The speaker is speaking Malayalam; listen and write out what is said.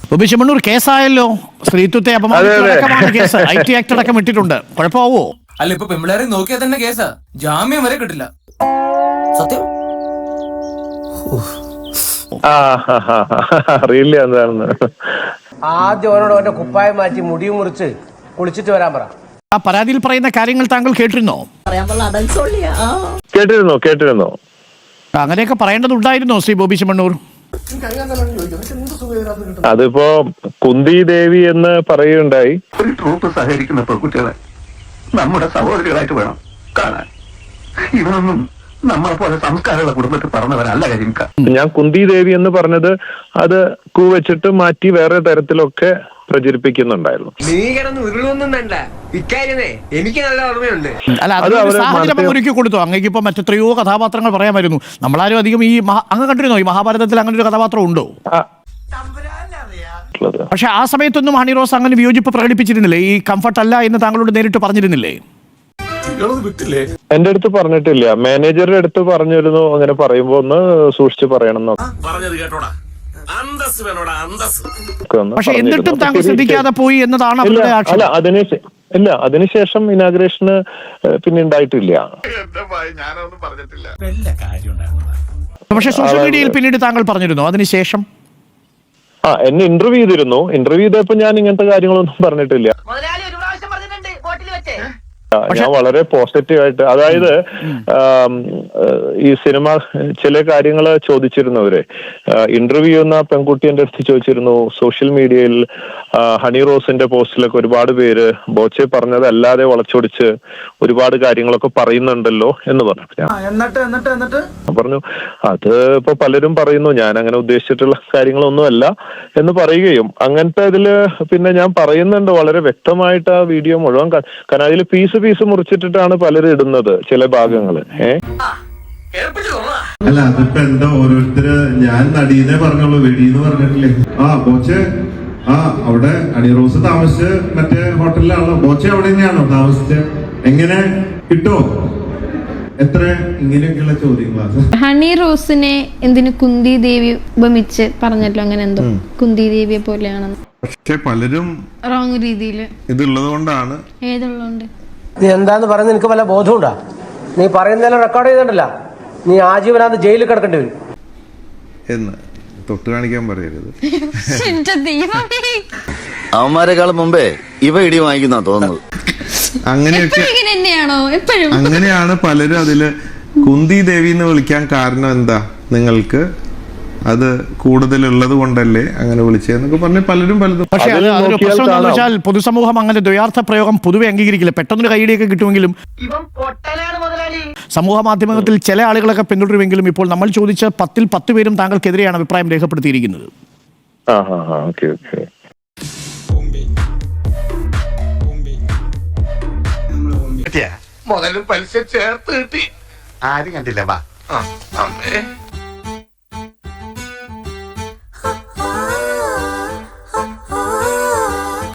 ബോബി ചെമ്മണ്ണൂർ കേസായല്ലോ, സ്ത്രീത്വത്തെ അപമാനിച്ചടക്കമാണ് കേസ്. IT ആക്ട് അടക്കം ഇട്ടിട്ടുണ്ട്. കുഴപ്പമാവോ? അല്ല, ഇപ്പൊ പെമ്പിളാരെ നോക്കിയാൽ തന്നെ കേസാ, ജാമ്യം വരെ കിട്ടില്ല. സത്യം അറിയില്ല എന്താണെന്ന്. ആദ്യം അവനോട് അവന്റെ കുപ്പായം മാറ്റി മുടിയും മുറിച്ച് കുളിച്ചിട്ട് വരാൻ പറ. ആ പരാതിയിൽ പറയുന്ന കാര്യങ്ങൾ താങ്കൾ കേട്ടിരുന്നോ? കേട്ടിരുന്നോ. അങ്ങനെയൊക്കെ പറയേണ്ടതുണ്ടായിരുന്നോ ശ്രീ ബോബി ചെമ്മണ്ണൂർ? അതിപ്പോ കുന്തി ദേവി എന്ന് പറയുകയുണ്ടായി. ഒരു ട്രൂപ്പ് സഹകരിക്കുന്ന പെൺകുട്ടികളെ നമ്മുടെ സഹോദരികളായിട്ട് വേണം കാണാൻ. ഇവനൊന്നും നമ്മളെ പോലെ സംസ്കാരമുള്ള കുടുംബത്തിൽ പറഞ്ഞവരല്ല കരിമിക്ക. ഞാൻ കുന്തി ദേവി എന്ന് പറഞ്ഞത് അത് വെച്ചിട്ട് മാറ്റി വേറെ തരത്തിലൊക്കെ പ്രചരിപ്പിക്കുന്നുണ്ടായിരുന്നു. എനിക്ക് നല്ല ഓർമ്മയുണ്ട്. അല്ല, അത് സാഹചര്യം ഒരുക്കി കൊടുത്തു. അങ്ങേക്ക് ഇപ്പൊ മറ്റെത്രയോ കഥാപാത്രങ്ങൾ പറയാമായിരുന്നു. നമ്മളാരും അധികം അങ്ങ് കണ്ടിരുന്നോ ഈ മഹാഭാരതത്തിൽ അങ്ങനെ ഒരു കഥാപാത്രം ഉണ്ടോ? പക്ഷെ ആ സമയത്തൊന്നും ഹണി റോസ് അങ്ങനെ വിയോജിപ്പ് പ്രകടിപ്പിച്ചിരുന്നില്ലേ? ഈ കംഫർട്ട് അല്ല എന്ന് താങ്കളോട് നേരിട്ട് പറഞ്ഞിരുന്നില്ലേ? എന്റെ അടുത്ത് പറഞ്ഞിട്ടില്ല, മാനേജറുടെ അടുത്ത് പറഞ്ഞിരുന്നു. അങ്ങനെ പറയുമ്പോ ഒന്ന് സൂക്ഷിച്ച് പറയണം. പക്ഷെ എന്നിട്ടും താങ്കൾ ശ്രദ്ധിക്കാതെ പോയി എന്നതാണ് അവരുടെ ആക്ഷേപം. ഇല്ല, അതിനുശേഷം ഇനാഗ്രേഷന് പിന്നെ ഉണ്ടായിട്ടില്ല. പക്ഷെ സോഷ്യൽ മീഡിയയിൽ പിന്നീട് താങ്കൾ പറഞ്ഞിരുന്നു അതിനുശേഷം? എന്നെ ഇന്റർവ്യൂ ചെയ്തിരുന്നു. ഇന്റർവ്യൂ ചെയ്തപ്പോ ഞാൻ ഇങ്ങനത്തെ കാര്യങ്ങളൊന്നും പറഞ്ഞിട്ടില്ല. ഞാൻ വളരെ പോസിറ്റീവായിട്ട്, അതായത് ഈ സിനിമ ചില കാര്യങ്ങള് ചോദിച്ചിരുന്നവര്, ഇന്റർവ്യൂ ചെയ്യുന്ന പെൺകുട്ടി എന്റെ അടുത്ത് ചോദിച്ചിരുന്നു, സോഷ്യൽ മീഡിയയിൽ ഹണി റോസിന്റെ പോസ്റ്റിലൊക്കെ ഒരുപാട് പേര് ബോച്ചെ പറഞ്ഞത് അല്ലാതെ വളച്ചൊടിച്ച് ഒരുപാട് കാര്യങ്ങളൊക്കെ പറയുന്നുണ്ടല്ലോ എന്ന് പറഞ്ഞു. ഞാൻ പറഞ്ഞു അത് ഇപ്പൊ പലരും പറയുന്നു, ഞാൻ അങ്ങനെ ഉദ്ദേശിച്ചിട്ടുള്ള കാര്യങ്ങളൊന്നും അല്ല എന്ന് പറയുകയും, അങ്ങനത്തെ ഇതില് പിന്നെ ഞാൻ പറയുന്നുണ്ട് വളരെ വ്യക്തമായിട്ട് ആ വീഡിയോ മുഴുവൻ. കാരണം അതിൽ പീസ് മുറിച്ചിട്ടിട്ടാണ് പലരും ഇടുന്നത് ചില ഭാഗങ്ങള്. അല്ല, അതിപ്പോ എന്താ ഓരോരുത്തര്, ഞാൻ നടീനെ പറഞ്ഞോളൂ, വെടിന്ന് പറഞ്ഞിട്ടില്ലേ? ബോച്ചെ അവിടെ ഹണി റോസ് താമസിച്ച് മറ്റേ ഹോട്ടലിലാണല്ലോ. ബോച്ചെ അവിടെ തന്നെയാണോ താമസിച്ച്? എങ്ങനെ കിട്ടോ? എത്ര ഇങ്ങനെയൊക്കെയുള്ള ചോദ്യങ്ങളാണ്. ഹണി റോസിനെ എന്തിനു കുന്തി ദേവി ഉപമിച്ച് പറഞ്ഞല്ലോ, അങ്ങനെ എന്തോ കുന്തി ദേവിയെ പോലെയാണെന്ന്. പക്ഷെ പലരും റോങ് രീതിയിൽ ഇതുള്ളത് കൊണ്ടാണ്. ഏതുള്ളതുകൊണ്ട്? നീ എന്താന്ന് പറയുന്നത് എനിക്ക് വല്ല ബോധമുണ്ടാ? നീ പറയുന്നതെല്ലാം റെക്കോർഡ് ചെയ്തിട്ടില്ല, നീ ആജീവനാന്ത് ജയിലിൽ കിടക്കേണ്ടി വരും എന്ന് തൊട്ട് കാണിക്കാൻ പറയരുത്. അവന്മാരെക്കാളും മുമ്പേ ഇവ ഇടി വാങ്ങിക്കുന്ന തോന്നുന്നത്. അങ്ങനെയാണ് പലരും അതില് കുന്തി ദേവി എന്ന് വിളിക്കാൻ കാരണം എന്താ? നിങ്ങൾക്ക് അത് കൂടുതലുള്ളത് കൊണ്ടല്ലേ അങ്ങനെ വിളിച്ചതെന്നൊക്കെ പറഞ്ഞ് പലരും പലതും. പക്ഷേ അതൊരു പ്രശ്നം എന്താണെന്ന് വെച്ചാൽ പൊതുസമൂഹം അങ്ങനെ ദ്വയാർത്ഥ പ്രയോഗം പൊതുവെ അംഗീകരിക്കില്ല. പെട്ടെന്നൊരു കൈയിടിയൊക്കെ കിട്ടുമെങ്കിലും സമൂഹ മാധ്യമത്തിൽ ചില ആളുകളൊക്കെ പിന്തുടരുമെങ്കിലും ഇപ്പോൾ നമ്മൾ ചോദിച്ച 10-ൽ 10 പേരും താങ്കൾക്കെതിരെയാണ് അഭിപ്രായം രേഖപ്പെടുത്തിയിരിക്കുന്നത്. മുതലും പലിശ ചേർത്ത് കിട്ടി. ആരും കണ്ടില്ല. വാ.